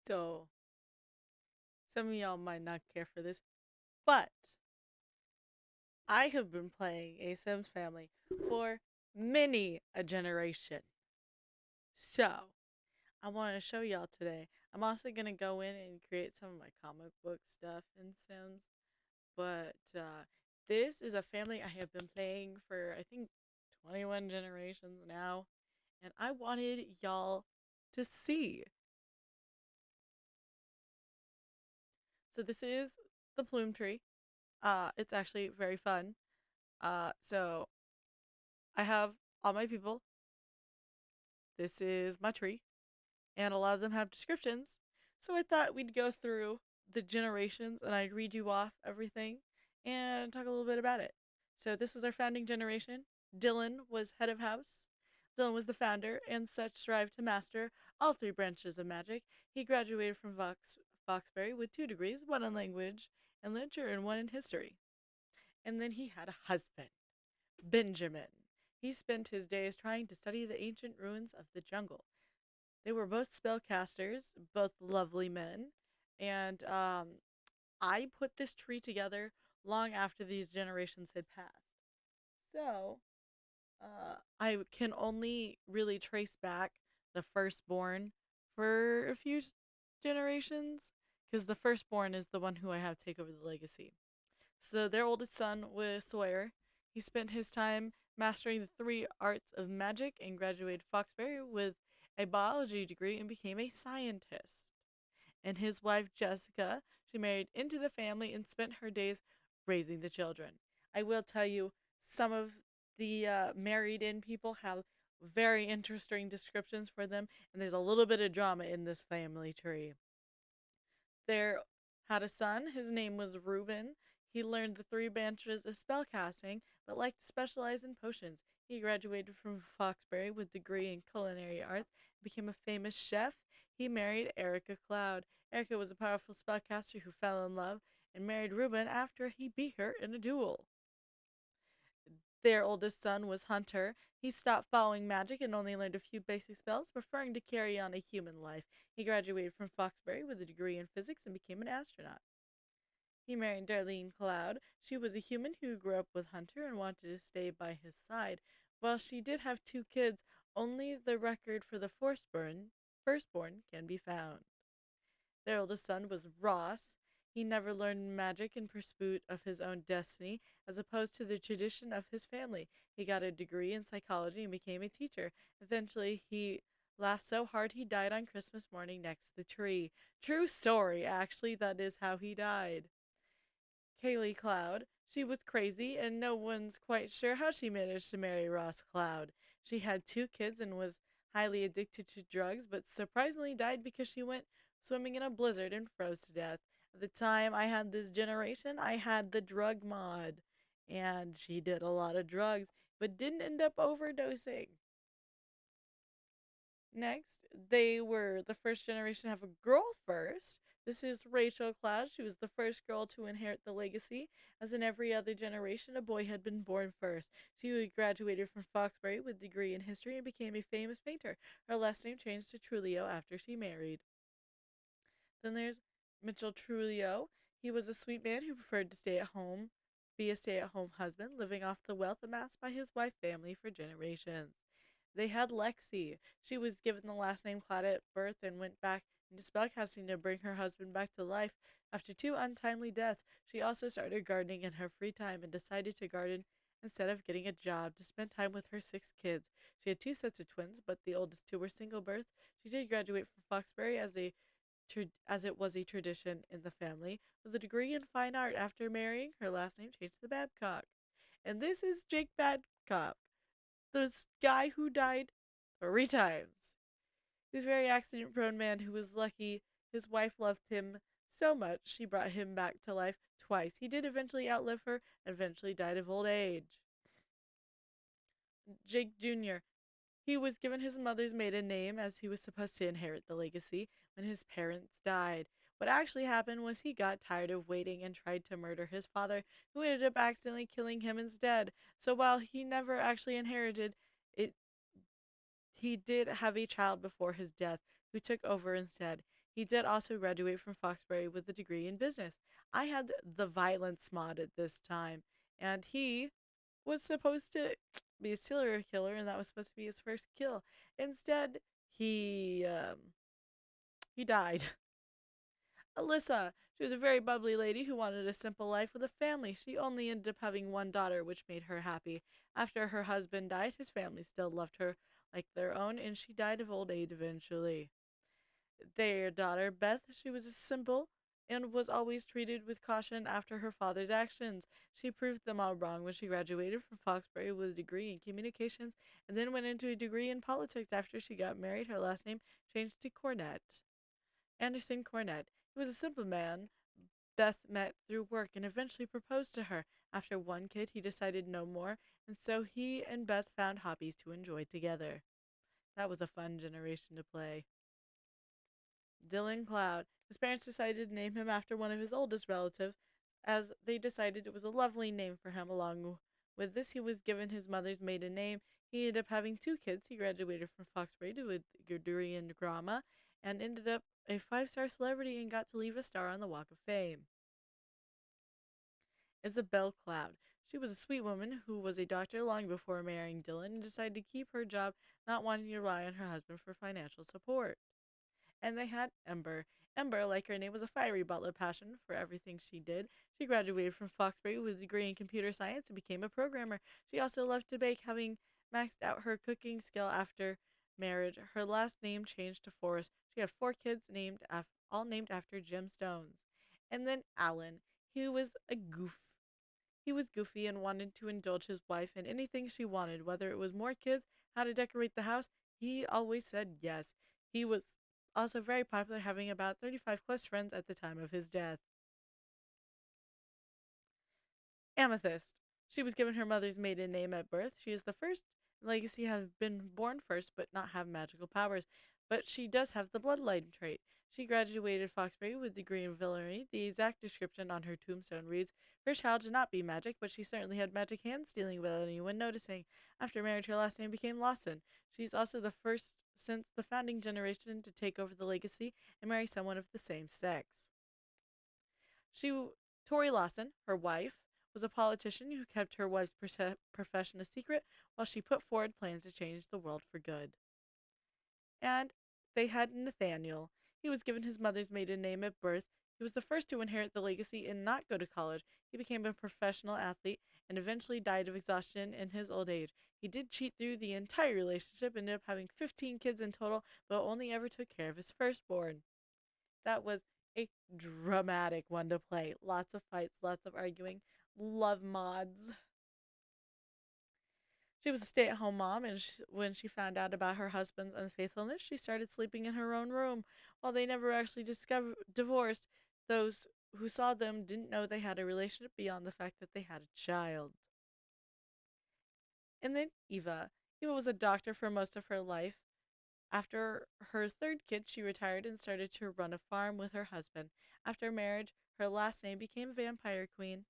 So, some of y'all might not care for this, but I have been playing A Sims Family for many a generation. So, I want to show y'all today. I'm also going to go in and create some of my comic book stuff in Sims, but this is a family I have been playing for, I think, 21 generations now, and I wanted y'all to see. So, this is the Plume tree. It's actually very fun. So I have all my people. This is my tree, and a lot of them have descriptions. So I thought we'd go through the generations and I'd read you off everything and talk a little bit about it. So this was our founding generation. Dylan was head of house. Dylan was the founder and such strived to master all three branches of magic. He graduated from Foxbury with 2 degrees, one in language and literature and one in history. And then he had a husband, Benjamin. He spent his days trying to study the ancient ruins of the jungle. They were both spellcasters, both lovely men, and I put this tree together long after these generations had passed. So I can only really trace back the firstborn for a few generations because the firstborn is the one who I have take over the legacy. So their oldest son was Sawyer. He spent his time mastering the three arts of magic and graduated Foxbury with a biology degree and became a scientist. And his wife Jessica, she married into the family and spent her days raising the children. I will tell you, some of the married in people have very interesting descriptions for them, and there's a little bit of drama in this family tree. There had a son. His name was Reuben. He learned the three branches of spellcasting, but liked to specialize in potions. He graduated from Foxbury with a degree in culinary arts, became a famous chef. He married Erica Cloud. Erica was a powerful spellcaster who fell in love and married Reuben after he beat her in a duel. Their oldest son was Hunter. He stopped following magic and only learned a few basic spells, preferring to carry on a human life. He graduated from Foxbury with a degree in physics and became an astronaut. He married Darlene Cloud. She was a human who grew up with Hunter and wanted to stay by his side. While she did have 2 kids, only the record for the firstborn can be found. Their oldest son was Ross. He never learned magic in pursuit of his own destiny, as opposed to the tradition of his family. He got a degree in psychology and became a teacher. Eventually, he laughed so hard he died on Christmas morning next to the tree. True story, actually, that is how he died. Kaylee Cloud. She was crazy, and no one's quite sure how she managed to marry Ross Cloud. She had 2 kids and was highly addicted to drugs, but surprisingly died because she went swimming in a blizzard and froze to death. At the time I had this generation, I had the drug mod, and she did a lot of drugs, but didn't end up overdosing. Next, they were the first generation to have a girl first. This is Rachel Cloud. She was the first girl to inherit the legacy. As in every other generation, a boy had been born first. She graduated from Foxbury with a degree in history and became a famous painter. Her last name changed to Trulio after she married. Then there's Mitchell Trulio. He was a sweet man who preferred to be a stay at home husband, living off the wealth amassed by his wife family for generations. They had Lexi. She was given the last name Cloud at birth and went back into spellcasting to bring her husband back to life after 2 untimely deaths. She also started gardening in her free time and decided to garden instead of getting a job to spend time with her 6 kids. She had 2 sets of twins, but the oldest 2 were single births. She did graduate from Foxbury as it was a tradition in the family. With a degree in fine art after marrying, her last name changed to Babcock. And this is Jake Babcock, this guy who died 3 times. He was a very accident prone man who was lucky his wife loved him so much she brought him back to life twice. He did eventually outlive her and eventually died of old age. Jake Jr. He was given his mother's maiden name as he was supposed to inherit the legacy when his parents died. What actually happened was he got tired of waiting and tried to murder his father, who ended up accidentally killing him instead. So while he never actually inherited it, he did have a child before his death who took over instead. He did also graduate from Foxbury with a degree in business. I had the violence mod at this time, and he was supposed to be a serial killer, and that was supposed to be his first kill. Instead, he died. Alyssa, she was a very bubbly lady who wanted a simple life with a family. She only ended up having one daughter, which made her happy. After her husband died, his family still loved her like their own, and she died of old age eventually. Their daughter, Beth, she was simple and was always treated with caution after her father's actions. She proved them all wrong when she graduated from Foxbury with a degree in communications and then went into a degree in politics after she got married. Her last name changed to Cornett. Anderson Cornett. He was a simple man Beth met through work and eventually proposed to her. After one kid, he decided no more, and so he and Beth found hobbies to enjoy together. That was a fun generation to play. Dylan Cloud. His parents decided to name him after one of his oldest relatives, as they decided it was a lovely name for him. Along with this, he was given his mother's maiden name. He ended up having two kids. He graduated from Foxbury with a degree in drama and ended up a five-star celebrity and got to leave a star on the Walk of Fame. Isabel Cloud. She was a sweet woman who was a doctor long before marrying Dylan and decided to keep her job, not wanting to rely on her husband for financial support. And they had Ember. Ember, like her name, was a fiery butler passion for everything she did. She graduated from Foxbury with a degree in computer science and became a programmer. She also loved to bake, having maxed out her cooking skill after marriage. Her last name changed to Forrest. She had four kids all named after gemstones. And then Alan. He was a goof. He was goofy and wanted to indulge his wife in anything she wanted, whether it was more kids, how to decorate the house. He always said yes. He was also very popular, having about 35 close friends at the time of his death. Amethyst. She was given her mother's maiden name at birth. She is the first legacy to have been born first but not have magical powers, but she does have the bloodline trait. She graduated Foxbury with a degree in villainy. The exact description on her tombstone reads, her child did not be magic, but she certainly had magic hand stealing without anyone noticing. After marriage, her last name became Lawson. She's also the first since the founding generation to take over the legacy and marry someone of the same sex. She, Tori Lawson, her wife, was a politician who kept her wife's profession a secret while she put forward plans to change the world for good. And they had Nathaniel. He was given his mother's maiden name at birth. He was the first to inherit the legacy and not go to college. He became a professional athlete and eventually died of exhaustion in his old age. He did cheat through the entire relationship, ended up having 15 kids in total, but only ever took care of his firstborn. That was a dramatic one to play. Lots of fights, lots of arguing. Love mods. She was a stay at home mom, and when she found out about her husband's unfaithfulness, she started sleeping in her own room. While they never actually divorced, those who saw them didn't know they had a relationship beyond the fact that they had a child. And then Eva. Eva was a doctor for most of her life. After her third kid, she retired and started to run a farm with her husband. After marriage, her last name became Vampire Queen.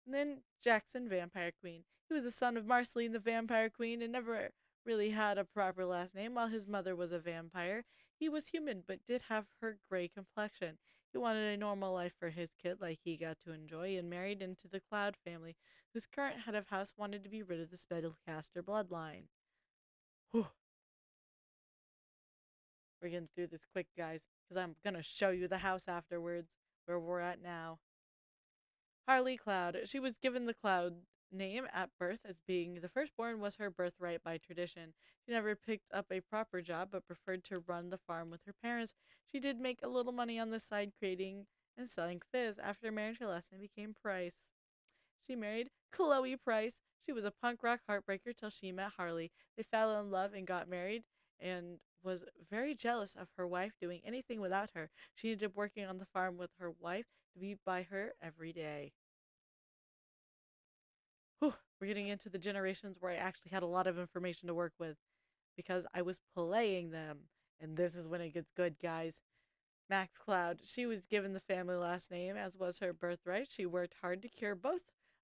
And then Jackson, Vampire Queen. He was the son of Marceline, the Vampire Queen, and never really had a proper last name. While his mother was a vampire, he was human but did have her gray complexion. He wanted a normal life for his kid, like he got to enjoy, and married into the Cloud family, whose current head of house wanted to be rid of the spellcaster bloodline. Whew. We're getting through this quick, guys, because I'm gonna show you the house afterwards, where we're at now. Harley Cloud. She was given the Cloud name at birth, as being the firstborn was her birthright by tradition. She never picked up a proper job but preferred to run the farm with her parents. She did make a little money on the side creating and selling fizz. After marriage, her last name became Price. She married Chloe Price. She was a punk rock heartbreaker till she met Harley. They fell in love and got married and was very jealous of her wife doing anything without her. She ended up working on the farm with her wife to be by her every day. Whew, we're getting into the generations where I actually had a lot of information to work with because I was playing them. And this is when it gets good, guys. Max Cloud. She was given the family last name, as was her birthright. She worked hard to cure both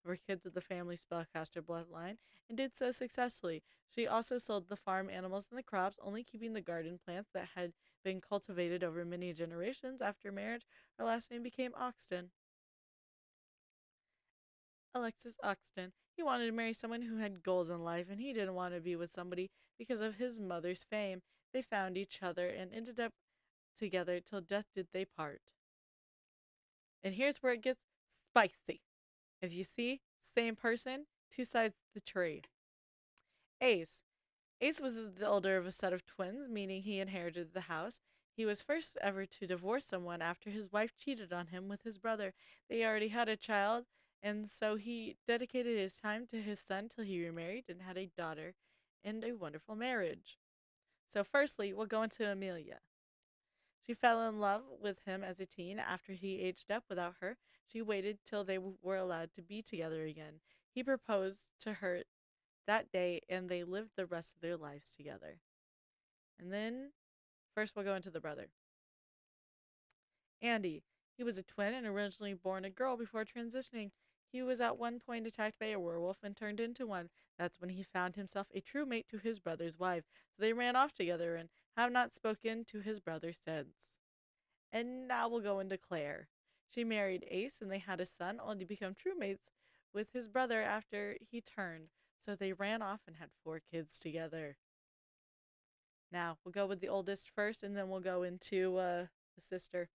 of her kids of the family spellcaster bloodline and did so successfully. She also sold the farm animals and the crops, only keeping the garden plants that had been cultivated over many generations. After marriage, her last name became Oxton. Alexis Oxton. He wanted to marry someone who had goals in life, and he didn't want to be with somebody because of his mother's fame. They found each other and ended up together till death did they part. And here's where it gets spicy. If you see, same person, two sides of the tree. Ace. Ace was the older of a set of twins, meaning he inherited the house. He was first ever to divorce someone after his wife cheated on him with his brother. They already had a child, and so he dedicated his time to his son till he remarried and had a daughter and a wonderful marriage. So, firstly, we'll go into Amelia. She fell in love with him as a teen after he aged up without her. She waited till they were allowed to be together again. He proposed to her that day and they lived the rest of their lives together. And then, first, we'll go into the brother. Andy. He was a twin and originally born a girl before transitioning. He was at one point attacked by a werewolf and turned into one. That's when he found himself a true mate to his brother's wife. So they ran off together and have not spoken to his brother since. And now we'll go into Claire. She married Ace and they had a son, only to become true mates with his brother after he turned. So they ran off and had 4 kids together. Now we'll go with the oldest first, and then we'll go into the sister.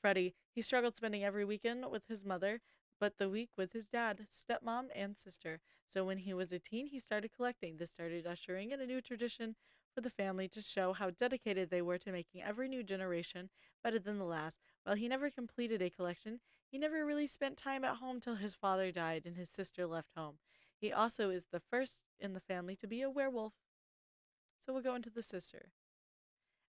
Freddie. He struggled spending every weekend with his mother, but the week with his dad, stepmom, and sister. So when he was a teen, he started collecting. This started ushering in a new tradition for the family to show how dedicated they were to making every new generation better than the last. While he never completed a collection, he never really spent time at home till his father died and his sister left home. He also is the first in the family to be a werewolf. So we'll go into the sister.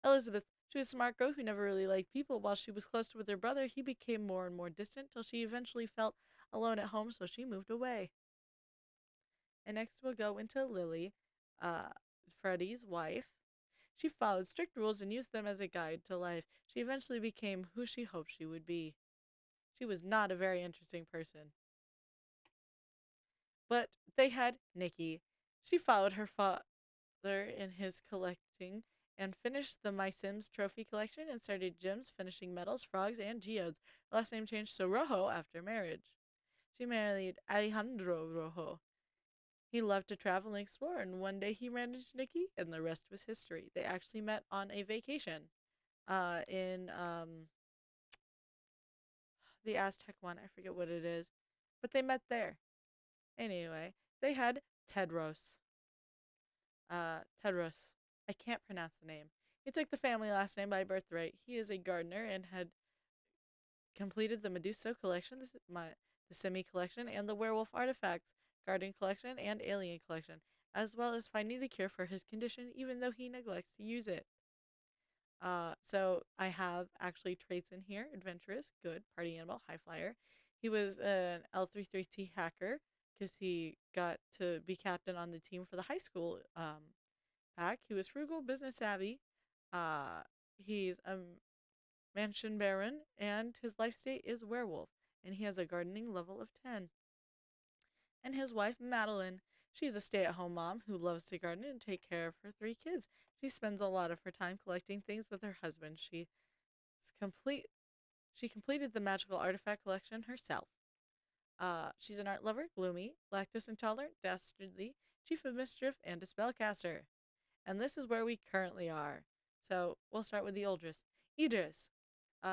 Elizabeth. She was a smart girl who never really liked people. While she was close with her brother, he became more and more distant till she eventually felt alone at home, so she moved away. And next we'll go into Lily, uh, Freddie's wife. She followed strict rules and used them as a guide to life. She eventually became who she hoped she would be. She was not a very interesting person. But they had Nikki. She followed her father in his collecting and finished the My Sims trophy collection and started gems, finishing medals, frogs, and geodes. Her last name changed to Rojo after marriage. She married Alejandro Rojo. He loved to travel and explore, and one day he ran into Nikki, and the rest was history. They actually met on a vacation in the Aztec one. I forget what it is, but they met there. Anyway, they had Tedros. Tedros. I can't pronounce the name. He took the family last name by birthright. He is a gardener and had completed the Medusa collection, the Simi collection, and the Werewolf Artifacts garden collection and Alien collection, as well as finding the cure for his condition, even though he neglects to use it. So I have actually traits in here: adventurous, good, party animal, high flyer. He was an L33T hacker because he got to be captain on the team for the high school pack. He was frugal, business savvy. Uh, he's a mansion baron, and his life state is werewolf, and he has a gardening level of 10. And his wife, Madeline, she's a stay-at-home mom who loves to garden and take care of her 3 kids. She spends a lot of her time collecting things with her husband. Complete. She completed the magical artifact collection herself. She's an art lover, gloomy, lactose intolerant, dastardly, chief of mischief, and a spellcaster. And this is where we currently are. So we'll start with the oldest, Idris.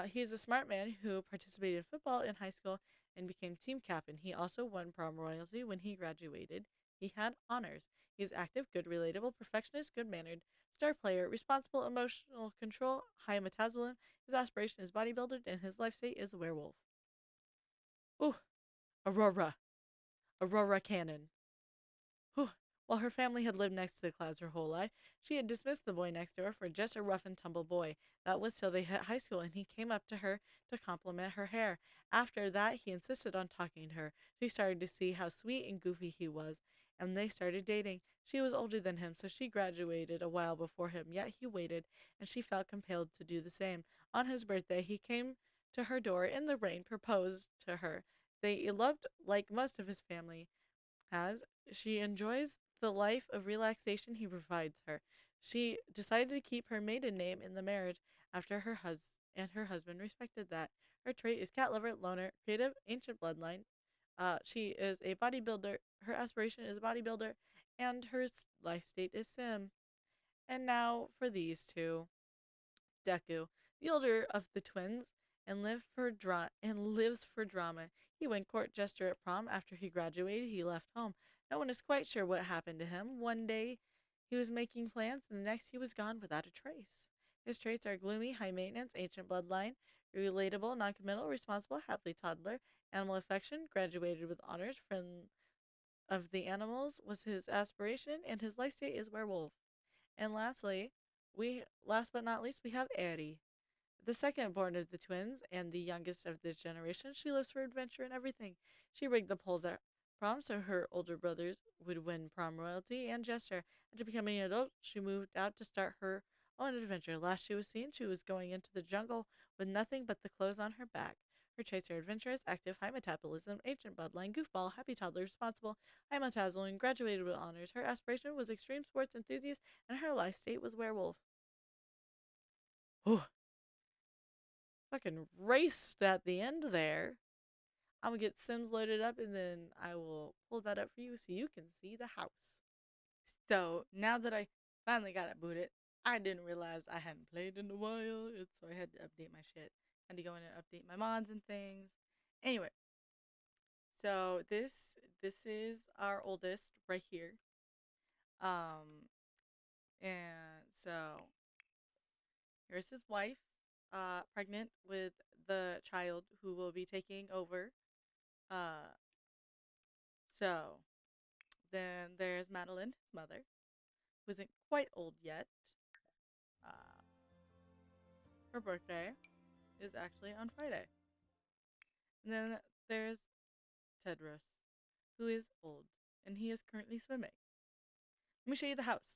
He's a smart man who participated in football in high school and became team captain. He also won prom royalty when he graduated. He had honors. He is active, good, relatable, perfectionist, good mannered, star player, responsible, emotional control, high metabolism. His aspiration is bodybuilder, and his life state is a werewolf. Ooh, Aurora. Aurora Cannon. Whew. While her family had lived next to the clouds her whole life, she had dismissed the boy next door for just a rough and tumble boy. That was till they hit high school, and he came up to her to compliment her hair. After that, he insisted on talking to her. She started to see how sweet and goofy he was, and they started dating. She was older than him, so she graduated a while before him, yet he waited, and she felt compelled to do the same. On his birthday, he came to her door in the rain, proposed to her, They loved, like most of his family has, she enjoys the life of relaxation he provides her. She decided to keep her maiden name in the marriage after her husband respected that. Her trait is cat lover, loner, creative, ancient bloodline. She is a bodybuilder. Her aspiration is a bodybuilder, and her life state is sim. And now for these two. Deku, the older of the twins, and lives for drama. He went court jester at prom. After he graduated, he left home. No one is quite sure what happened to him. One day he was making plans, and the next he was gone without a trace. His traits are gloomy, high maintenance, ancient bloodline, relatable, noncommittal, responsible, happily toddler, animal affection, graduated with honors, friend of the animals was his aspiration, and his life state is werewolf. And last but not least, we have Addie, the second born of the twins and the youngest of this generation. She lives for adventure and everything. She rigged the polls at prom so her older brothers would win prom royalty and jester. After becoming an adult, she moved out to start her own adventure. Last she was seen, she was going into the jungle with nothing but the clothes on her back. Her traits are adventurous, active, high metabolism, ancient bloodline, goofball, happy toddler, responsible, high metabolism, graduated with honors. Her aspiration was extreme sports enthusiast, and her life state was werewolf. Whew, fucking raced at the end there. I'm gonna get Sims loaded up and then I will pull that up for you so you can see the house. So now that I finally got it booted, I didn't realize I hadn't played in a while, so I had to update my shit. I had to go in and update my mods and things. Anyway, so this is our oldest right here. Um, and so here's his wife, pregnant with the child who will be taking over. Uh, so then there's Madeline, his mother, who isn't quite old yet. Uh, her birthday is actually on Friday. And then there's Tedros, who is old, and he is currently swimming. Let me show you the house.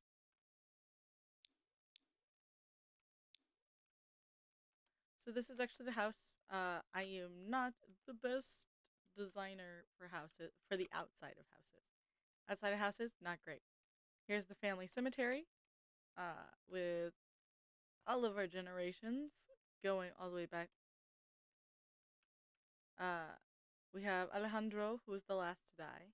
So this is actually the house. I am not the best designer for houses, for the outside of houses. Outside of houses, not great. Here's the family cemetery, with all of our generations going all the way back. Uh, we have Alejandro, who was the last to die,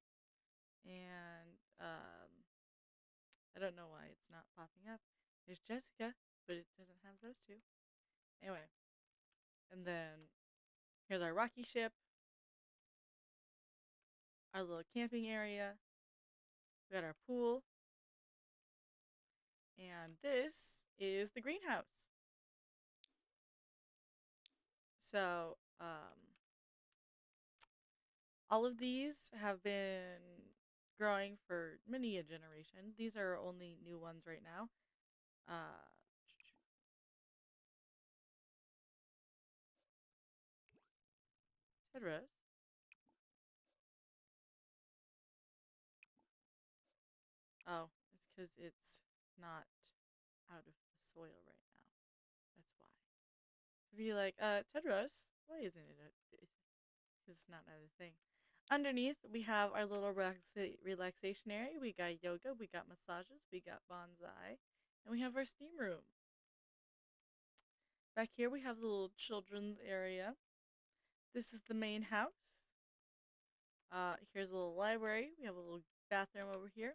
and I don't know why it's not popping up. There's Jessica, but it doesn't have those two. Anyway, and then here's our rocky ship, our little camping area. We got our pool, and this is the greenhouse. So, all of these have been growing for many a generation. These are only new ones right now. Uh, Tedros. Oh, it's because it's not out of the soil right now. That's why. To be like, Tedros, why isn't it? Because it's not another thing. Underneath, we have our little relaxation area. We got yoga, we got massages, we got bonsai, and we have our steam room. Back here, we have the little children's area. This is the main house. Here's a little library. We have a little bathroom over here.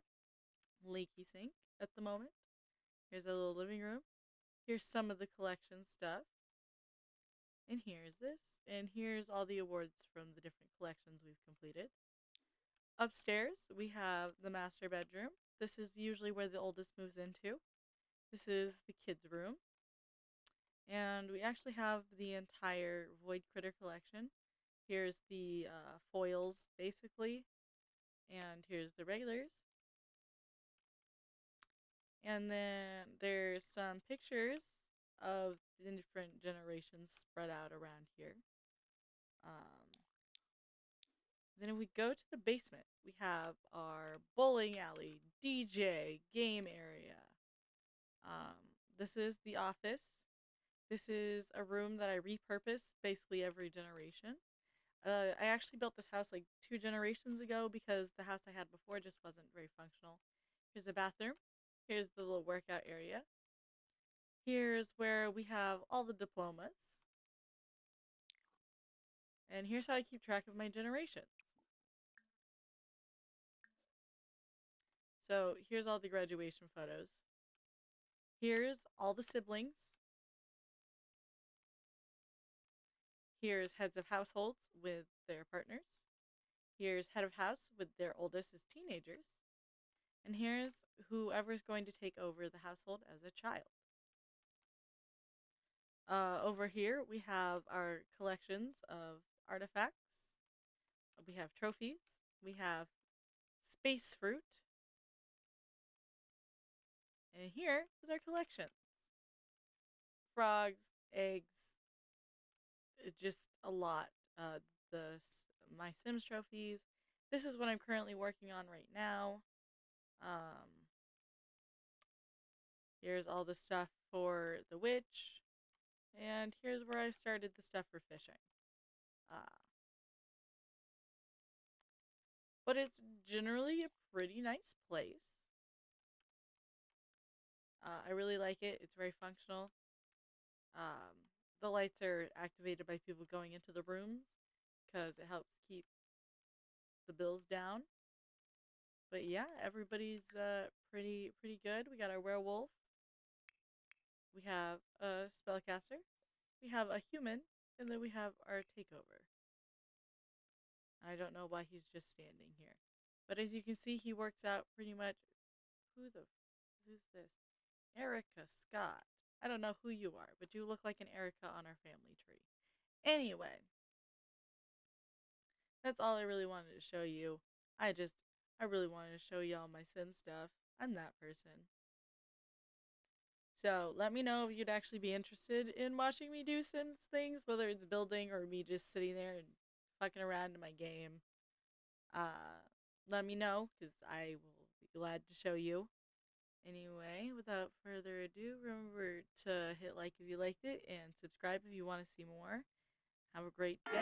Leaky sink at the moment. Here's a little living room. Here's some of the collection stuff. And here's this. And here's all the awards from the different collections we've completed. Upstairs, we have the master bedroom. This is usually where the oldest moves into. This is the kids' room. And we actually have the entire Void Critter collection. Here's the foils, basically. And here's the regulars. And then there's some pictures of the different generations spread out around here. Um, then if we go to the basement, we have our bowling alley, DJ, game area. This is the office. This is a room that I repurpose basically every generation. I actually built this house like 2 generations ago because the house I had before just wasn't very functional. Here's the bathroom. Here's the little workout area. Here's where we have all the diplomas. And here's how I keep track of my generations. So here's all the graduation photos. Here's all the siblings. Here's heads of households with their partners. Here's head of house with their oldest as teenagers. And here's whoever's going to take over the household as a child. Over here, we have our collections of artifacts. We have trophies. We have space fruit. And here is our collection: frogs, eggs, just a lot. The my Sims trophies. This is what I'm currently working on right now. Um, Here's all the stuff for the witch, and here's where I've started the stuff for fishing. Uh, but it's generally a pretty nice place. I really like it. It's very functional. Um, the lights are activated by people going into the rooms because it helps keep the bills down. But yeah, everybody's pretty good. We got our werewolf. We have a spellcaster. We have a human, and then we have our takeover. I don't know why he's just standing here, but as you can see, he works out pretty much. Who's this? Erica Scott. I don't know who you are, but you look like an Erica on our family tree. Anyway, that's all I really wanted to show you. I really wanted to show you all my Sim stuff. I'm that person. So let me know if you'd actually be interested in watching me do Sims things, whether it's building or me just sitting there and fucking around in my game. Uh, Let me know because I will be glad to show you. Anyway, without further ado, remember to hit like if you liked it and subscribe if you want to see more. Have a great day.